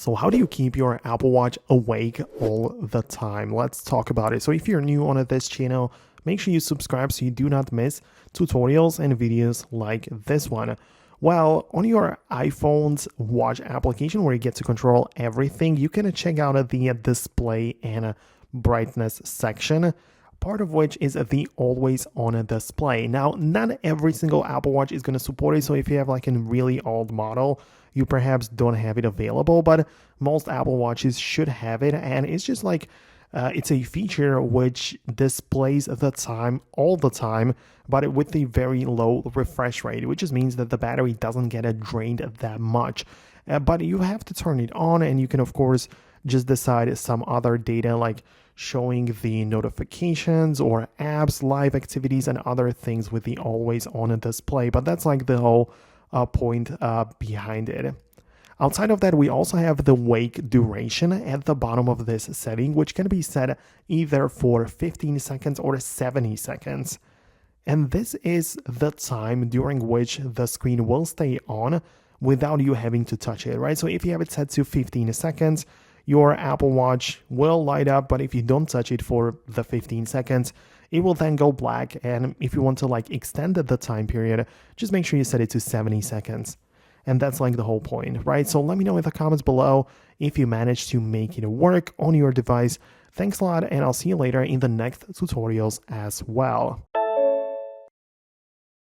So how do you keep your Apple Watch awake all the time? Let's talk about it. So if you're new on this channel, make sure you subscribe so you do not miss tutorials and videos like this one. Well, on your iPhone's watch application where you get to control everything, you can check out the display and brightness section, part of which is the always on display. Now, not every single Apple Watch is going to support it. So if you have like a really old model, you perhaps don't have it available, but most Apple Watches should have it. And it's just like, it's a feature which displays the time all the time, but with a very low refresh rate, which just means that the battery doesn't get drained that much. But you have to turn it on, and you can, of course, just decide some other data like showing the notifications or apps, live activities, and other things with the always on display. But that's like the whole point behind it. Outside of that, we also have the wake duration at the bottom of this setting, which can be set either for 15 seconds or 70 seconds. And this is the time during which the screen will stay on without you having to touch it, right? So if you have it set to 15 seconds, your Apple Watch will light up, but if you don't touch it for the 15 seconds, it will then go black. And if you want to like extend the time period, just make sure you set it to 70 seconds. And that's like the whole point, right? So let me know in the comments below if you managed to make it work on your device. Thanks a lot, and I'll see you later in the next tutorials as well.